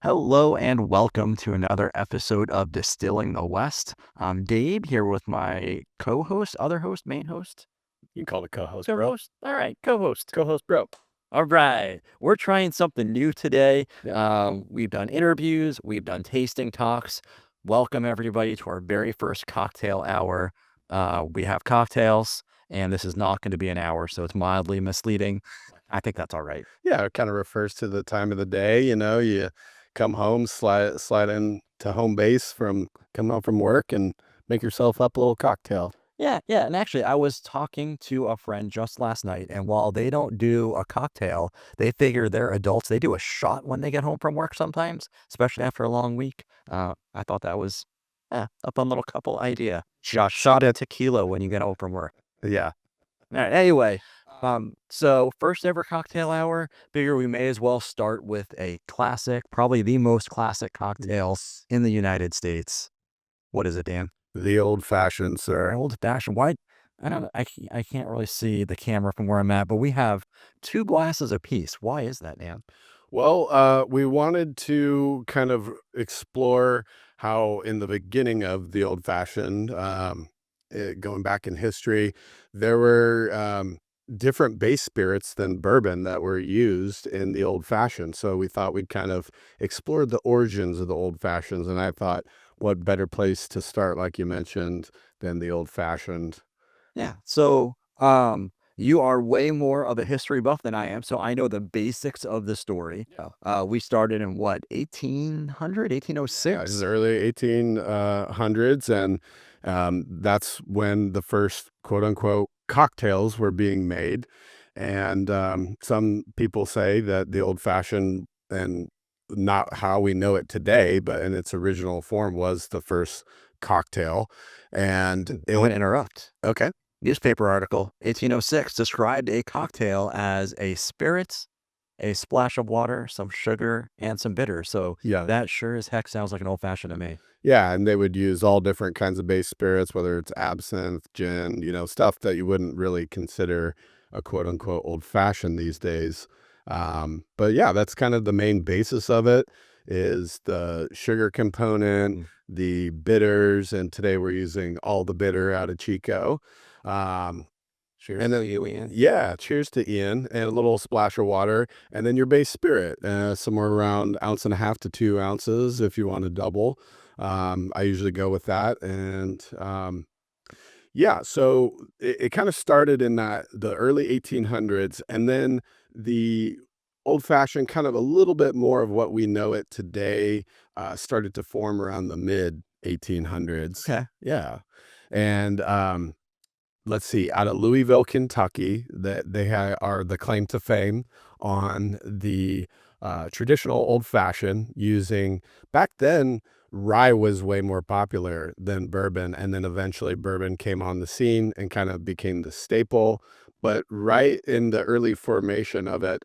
Hello and welcome to another episode of Distilling the West. I'm Dave here with my co-host, other host, main host, You can call it co-host, bro. co-host. All right, co-host. Co-host, bro. All right, we're trying something new today. We've done interviews, we've done tasting talks. Welcome everybody to our very first cocktail hour. We have cocktails, and this is not going to be an hour, so it's mildly misleading. I think that's all right. Yeah, it kind of refers to the time of the day. You come home, slide in to home base from coming home from work, and make yourself up a little cocktail. Yeah, yeah. And actually, I was talking to a friend just last night, and while they don't do a cocktail, they figure they're adults. They do a shot when they get home from work sometimes, especially after a long week. I thought that was a fun little couple idea. Shot of tequila when you get home from work. Yeah. All right, anyway, so first ever cocktail hour, figure we may as well start with a classic, probably the most classic cocktail in the United States. What is it, Dan? The old fashioned, sir. Old fashioned. Why? I don't know. I can't really see the camera from where I'm at, but we have two glasses apiece. Why is that, Dan? Well, we wanted to kind of explore how in the beginning of the old fashioned, going back in history, there were different base spirits than bourbon that were used in the old fashioned. So we thought we'd kind of explore the origins of the old fashions. And I thought, what better place to start, like you mentioned, than the old fashioned? Yeah. So, you are way more of a history buff than I am, so I know the basics of the story. Yeah. We started in what, 1800, Yeah, this is 1806? early 1800s, and that's when the first quote unquote cocktails were being made. And some people say that the old fashioned, and not how we know it today, but in its original form, was the first cocktail. And I want to interrupt. okay. Newspaper article, 1806, described a cocktail as a spirit, a splash of water, some sugar, and some bitter. So Yeah. that sure as heck sounds like an old fashioned to me. Yeah, and they would use all different kinds of base spirits, whether it's absinthe, gin, stuff that you wouldn't really consider a quote unquote old fashioned these days. But yeah, that's kind of the main basis of it is the sugar component, the bitters, and today we're using all the bitter out of Chico. Cheers. And To then, you, Ian. yeah, cheers to Ian, and a little splash of water, and then your base spirit, somewhere around ounce and a half to 2 ounces if you want to double. I usually go with that, and yeah, so it kind of started in the early 1800s, and then the old fashioned, kind of a little bit more of what we know it today, started to form around the mid 1800s. Okay. Yeah, and let's see, out of Louisville, Kentucky, that are the claim to fame on the traditional old fashioned using, back then, rye was way more popular than bourbon. And then eventually bourbon came on the scene and kind of became the staple. But right in the early formation of it,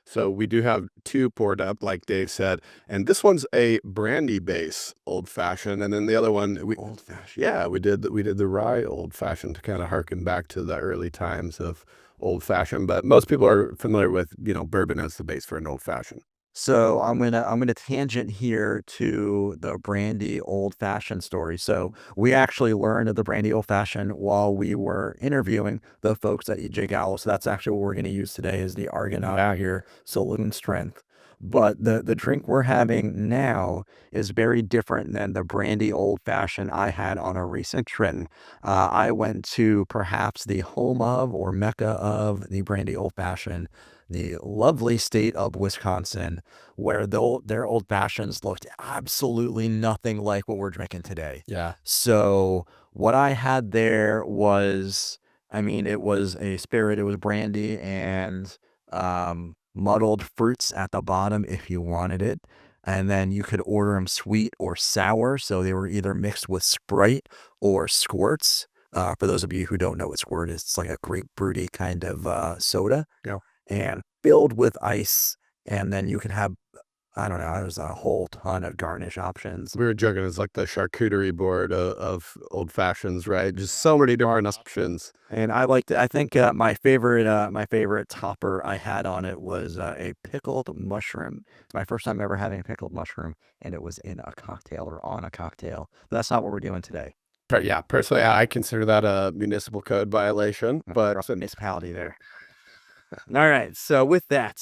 so we do have two poured up, like Dave said, and this one's a brandy base old fashioned, and then the other one, Old fashioned. yeah, we did the rye old fashioned to kind of harken back to the early times of old fashioned. But most people are familiar with bourbon as the base for an old fashioned. So I'm gonna tangent here to the brandy old fashioned story. So we actually learned of the brandy old fashioned while we were interviewing the folks at EJ Gallo. So that's actually what we're gonna use today is the Argonaut out here saloon strength. But the drink we're having now is very different than the brandy old fashioned I had on a recent trip. I went to perhaps the home of or mecca of the brandy old fashioned, the lovely state of Wisconsin, where their old fashions looked absolutely nothing like what we're drinking today. Yeah. So what I had there was, I mean, it was a spirit, it was brandy and muddled fruits at the bottom if you wanted it. And then you could order them sweet or sour. So they were either mixed with Sprite or squirts. For those of you who don't know what squirt is, it's like a grapefruity kind of soda Yeah. and filled with ice. And then you can have I don't know, there's a whole ton of garnish options. We were joking, it's like the charcuterie board of old fashions, right? Just so many different options. And I think my favorite topper I had on it was a pickled mushroom. It's my first time ever having a pickled mushroom, and it was in a cocktail or on a cocktail. But that's not what we're doing today. Yeah, personally, I consider that a municipal code violation, but Municipality there. All right. So with that,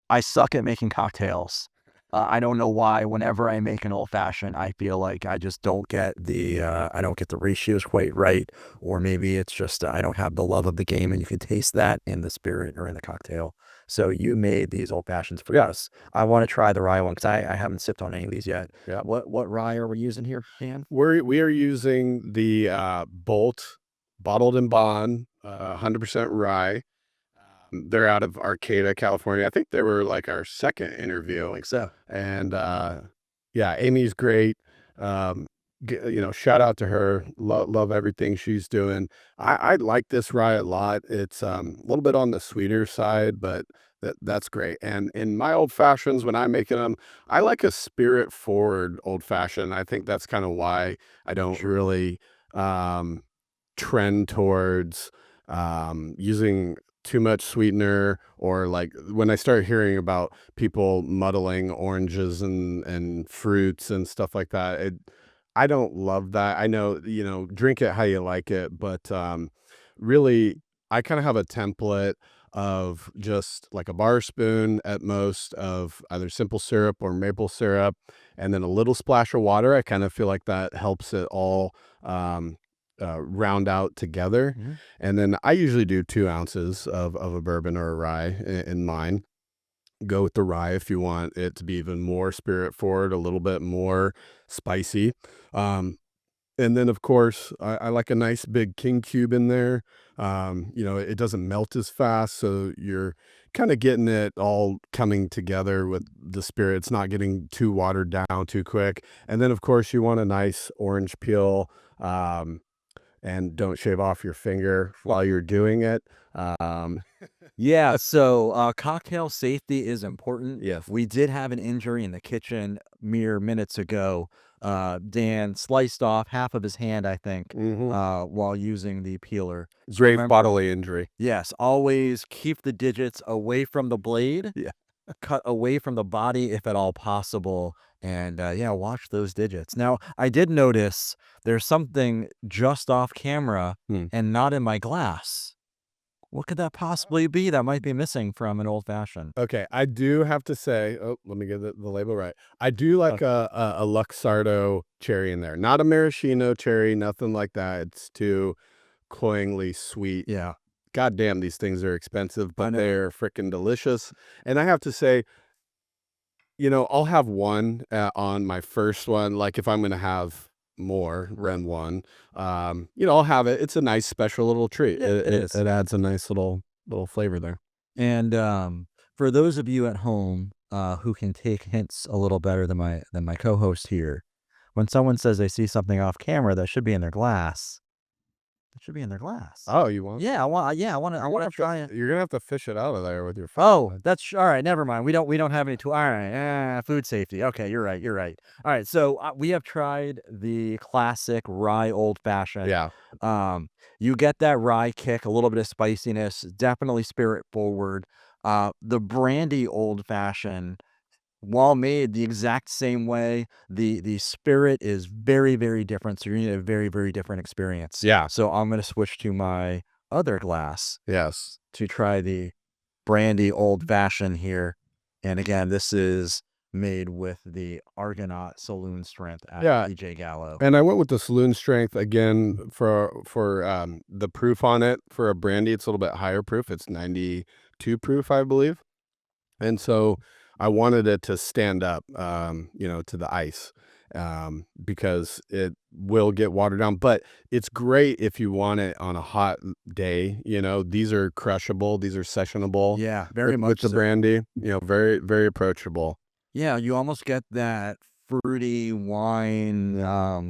I suck at making cocktails. I don't know why. Whenever I make an old fashioned, I feel like I just don't get the ratios quite right, or maybe it's just I don't have the love of the game, and you can taste that in the spirit or in the cocktail. So you made these old fashions for us. I want to try the rye one because I haven't sipped on any of these yet. yeah. What rye are we using here, Dan? We are using the Bolt bottled and bond, 100% rye. They're out of Arcata, California. I think they were like our second interview. Like so. And yeah, Amy's great. Um, shout out to her. Love everything she's doing. I like this rye a lot. It's a little bit on the sweeter side, but that's great. And in my old fashions, when I'm making them, I like a spirit forward old fashioned. I think that's kind of why I don't really trend towards using too much sweetener, or like when I start hearing about people muddling oranges and fruits and stuff like that, I don't love that. I know, drink it how you like it, but really I kind of have a template of just like a bar spoon at most of either simple syrup or maple syrup, and then a little splash of water. I kind of feel like that helps it all round out together. Mm-hmm. And then I usually do 2 ounces of a bourbon or a rye in mine. Go with the rye if you want it to be even more spirit forward, a little bit more spicy. And then, of course, I like a nice big king cube in there. It doesn't melt as fast, so you're kind of getting it all coming together with the spirit. It's not getting too watered down too quick. And then, of course, you want a nice orange peel. And don't shave off your finger while you're doing it. Um, Yeah, so cocktail safety is important. yes. We did have an injury in the kitchen mere minutes ago. Dan sliced off half of his hand, I think, Hmm. while using the peeler. So Grave remember, bodily injury. yes, always keep the digits away from the blade, Yeah. cut away from the body if at all possible, and yeah, watch those digits. Now, I did notice there's something just off camera Hmm. and not in my glass. What could that possibly be that might be missing from an old fashioned? Okay, I do have to say, oh, let me get the label right. I do like a Luxardo cherry in there, not a maraschino cherry, nothing like that. It's too cloyingly sweet. Yeah, God damn, these things are expensive, I but know. they're freaking delicious. And I have to say, I'll have one on my first one. Like if I'm going to have more than one, I'll have it. It's a nice special little treat. Yeah, it is. It adds a nice little flavor there. And for those of you at home who can take hints a little better than my co-host here, when someone says they see something off camera that should be in their glass, it should be in their glass. Oh, you want? Yeah, I want to try it. You're gonna have to fish it out of there with your Oh, phone. that's all right. Never mind. We don't have any tool. All right. Food safety. Okay, you're right. You're right. All right. So we have tried the classic rye old fashioned. Yeah, Um, you get that rye kick, a little bit of spiciness, definitely spirit forward. The brandy old fashioned, while made the exact same way, the spirit is very, very different. So you're gonna get a very, very different experience. yeah, So I'm gonna switch to my other glass yes, to try the brandy old fashioned here. And again, this is made with the Argonaut Saloon Strength at yeah. DJ Gallo. And I went with the saloon strength again for the proof on it. For a brandy, it's a little bit higher proof. It's 92 proof, I believe. And so I wanted it to stand up, to the ice, because it will get watered down. But it's great if you want it on a hot day. These are crushable. These are sessionable Yeah, very with much the so. brandy. Very very approachable. Yeah, you almost get that fruity wine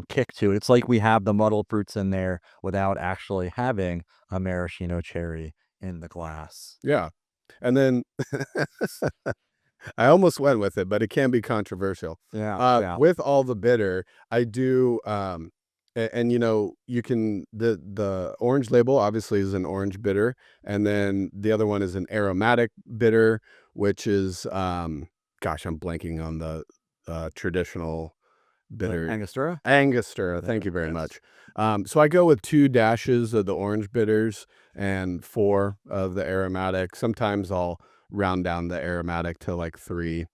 kick to it. It's like we have the muddled fruits in there without actually having a maraschino cherry in the glass. Yeah, and then I almost went with it, but it can be controversial. Yeah, yeah. With all the bitter, I do, and you can the orange label obviously is an orange bitter, and then the other one is an aromatic bitter, which is, gosh, I'm blanking on the traditional Like bitter. Angostura? Angostura, thank you very Yes. much. So I go with 2 dashes of the orange bitters and 4 of the aromatic. Sometimes I'll round down the aromatic to, like, 3.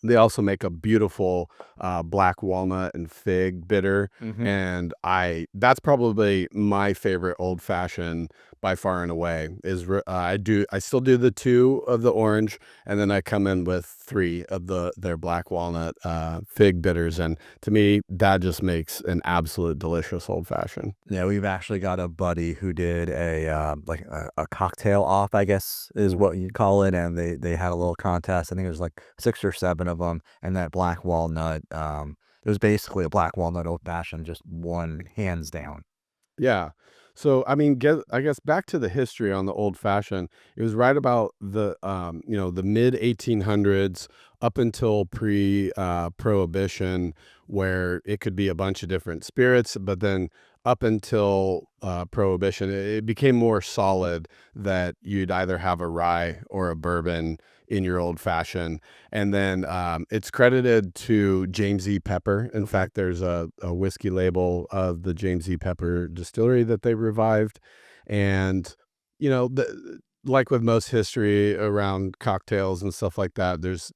They also make a beautiful, black walnut and fig bitter, Mhm. and I that's probably my favorite old fashioned by far and away is I still do the 2 of the orange, and then I come in with 3 of their black walnut, fig bitters, and to me, that just makes an absolute delicious old fashioned. Yeah, we've actually got a buddy who did like a cocktail off, I guess is what you'd call it, and they had a little contest. I think it was like 6 or 7 of them, and that black walnut, it was basically a black walnut old fashioned, just won hands down. Yeah. So, I mean, I guess back to the history on the old fashioned, it was right about the mid 1800s up until pre prohibition, where it could be a bunch of different spirits, but then up until prohibition, it became more solid that you'd either have a rye or a bourbon in your old fashioned. And then it's credited to James E. Pepper. In Okay. fact, there's a whiskey label of the James E. Pepper distillery that they revived. And, like with most history around cocktails and stuff like that, there's,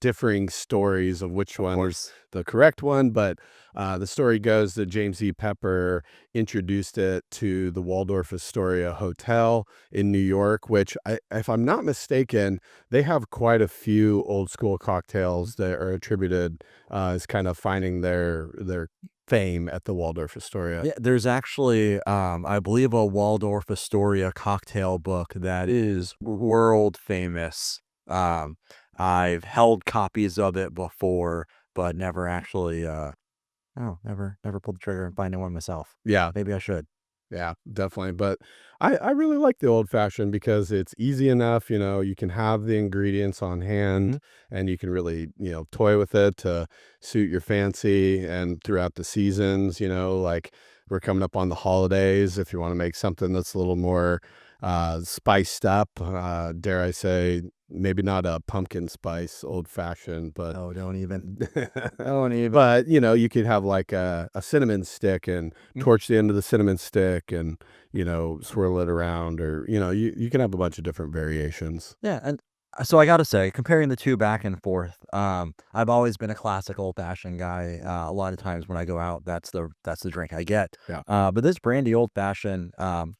differing stories of which Of one's course. the correct one. But the story goes that James E. Pepper introduced it to the Waldorf Astoria Hotel in New York, which, if I'm not mistaken, they have quite a few old school cocktails that are attributed as kind of finding their fame at the Waldorf Astoria. Yeah, there's actually, I believe a Waldorf Astoria cocktail book that is world famous. Um, I've held copies of it before, but never actually, never pulled the trigger and finding one myself. Yeah, Maybe I should. yeah, definitely. But I really like the old fashioned because it's easy enough. You can have the ingredients on Mhm. hand and you can really, toy with it to suit your fancy and throughout the seasons, like we're coming up on the holidays. If you want to make something that's a little more spiced up, dare I say, maybe not a pumpkin spice old fashioned, but Oh, don't even. Don't even. but, you could have like a cinnamon stick and Mm. torch the end of the cinnamon stick and, swirl it around or, you can have a bunch of different variations. Yeah, and so I gotta say, comparing the 2 back and forth, I've always been a classic old-fashioned guy. A lot of times when I go out, that's the drink I get. Yeah. But this brandy old fashioned,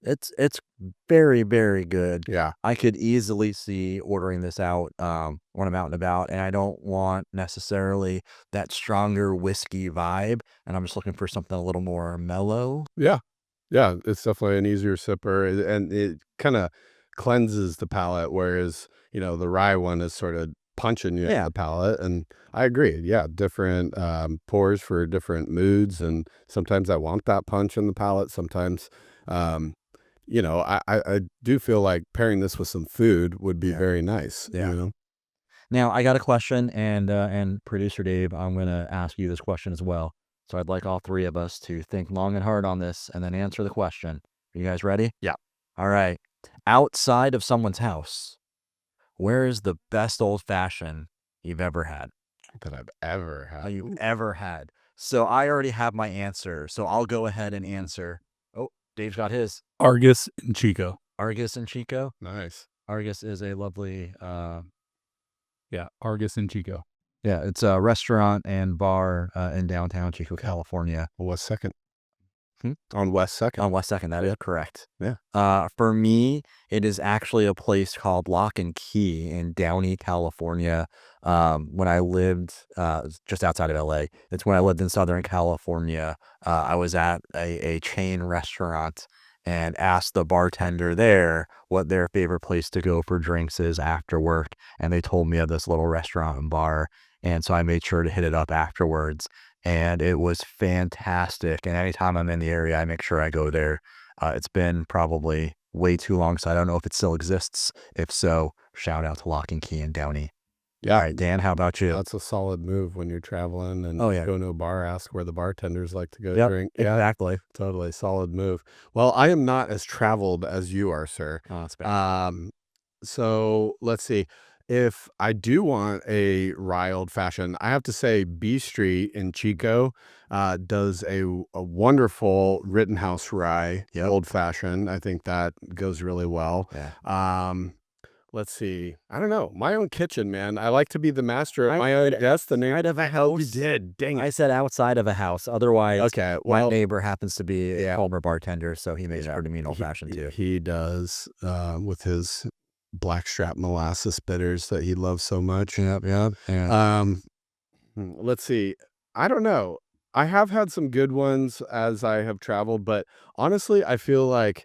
it's very, very good. Yeah. I could easily see ordering this out, when I'm out and about, and I don't want necessarily that stronger whiskey vibe, and I'm just looking for something a little more mellow. Yeah. Yeah. It's definitely an easier sipper and it kind of cleanses the palate, whereas, the rye one is sort of punching you in Yeah. the palate. And I agree. Yeah. Different pours for different moods. And sometimes I want that punch in the palate. Sometimes, um, I do feel like pairing this with some food would be Yeah. very nice, Yeah. Now, I got a question, and producer Dave, I'm gonna ask you this question as well. So I'd like all 3 of us to think long and hard on this and then answer the question. Are you guys ready? Yeah. All right. Outside of someone's house, where is the best old fashioned you've ever had? That I've ever Oh, had. you've Ooh, ever had. So I already have my answer. So I'll go ahead and answer. Oh, Dave's got his. Argus and Chico. Argus and Chico. nice. Argus is a lovely Yeah, Argus and Chico. yeah, it's a restaurant and bar in downtown Chico, California. West Second. Hmm? On West Second. On West Second, that is correct. Yeah. For me, it is actually a place called Lock and Key in Downey, California. When I lived just outside of LA, it's when I lived in Southern California. I was at a chain restaurant and asked the bartender there what their favorite place to go for drinks is after work. And they told me of this little restaurant and bar. And so I made sure to hit it up afterwards and it was fantastic. And anytime I'm in the area, I make sure I go there. It's been probably way too long, so I don't know if it still exists. If so, shout out to Lock and Key in Downey. Yeah. All right, Dan, how about you? That's a solid move when you're traveling and Oh, yeah. go to a bar, ask where the bartenders like to go Yep, drink. Yeah, exactly. totally solid move. Well, I am not as traveled as you are, sir. Oh, that's bad. So let's see. If I do want a rye old fashioned, I have to say B Street in Chico does a wonderful Rittenhouse rye Yep. old fashioned. I think that goes really well. Yeah. Let's see. I don't know. My own kitchen, man. I like to be the master of my own destiny. Outside of a You house. did. Dang I it. said outside of a house. Otherwise, Okay. my Well, neighbor happens to be a yeah. former bartender, so he makes Yeah. pretty mean old fashioned too. He does with his blackstrap molasses bitters that he loves so much. Yep. Yeah. Let's see. I don't know. I have had some good ones as I have traveled, but honestly, I feel like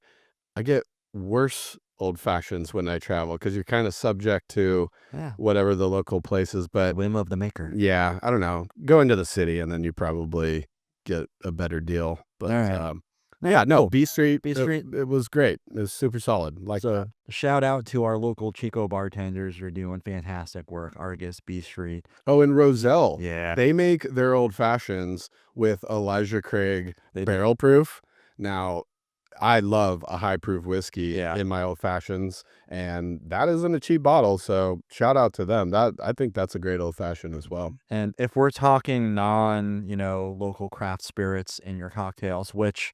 I get worse old fashions when I travel because you're kind of subject to Yeah. whatever the local place is. But Whim of the maker. yeah, I don't know. Go into the city and then you probably get a better deal. But All right. yeah, no, B Street. B Street. It was great. It was super solid. Like So that. shout out to our local Chico bartenders. You're doing fantastic work. Argus, B Street. Oh, and Roselle. Yeah. They make their old fashions with Elijah Craig They do. barrel proof. Now, I love a high proof whiskey Yeah. in my old fashions, and that isn't a cheap bottle. So shout out to them. I think that's a great old fashioned as well. And if we're talking local craft spirits in your cocktails, which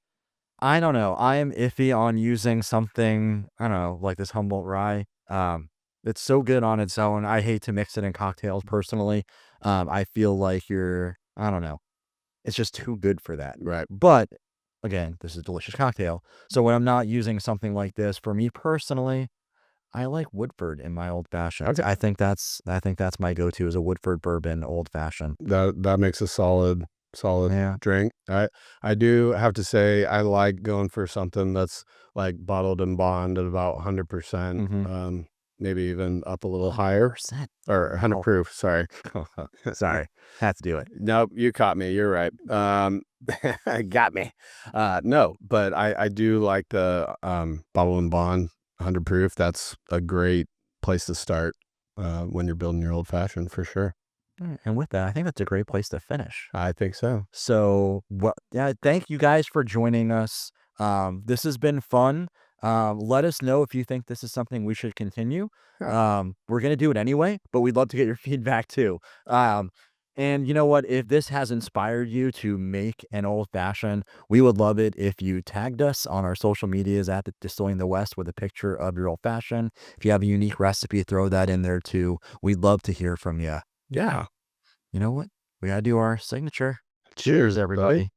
I don't know, I am iffy on using something, I don't know, like this Humboldt rye. It's so good on its own. I hate to mix it in cocktails personally. I feel like I don't know, it's just too good for that. Right. But again, this is a delicious cocktail. So when I'm not using something like this, for me personally, I like Woodford in my old fashioned. Okay. I think that's my go-to is a Woodford bourbon old fashioned. That makes a solid Yeah. drink. I do have to say I like going for something that's like bottled and bond at about 100%. Mhm. Maybe even up a little higher 100%. or 100 Oh. proof. Sorry. Sorry, had to do it. Nope, you caught me. You're right. Got me. No, but I do like the bottle and bond 100 proof. That's a great place to start when you're building your old fashioned for sure. And with that, I think that's a great place to finish. I think so. So, yeah, thank you guys for joining us. This has been fun. Let us know if you think this is something we should continue. We're gonna do it anyway, but we'd love to get your feedback too. And you know what? If this has inspired you to make an old fashioned, we would love it if you tagged us on our social medias at the Distilling the West with a picture of your old fashioned. If you have a unique recipe, throw that in there too. We'd love to hear from you. Yeah. You know what? We gotta do our signature. Cheers, Everybody.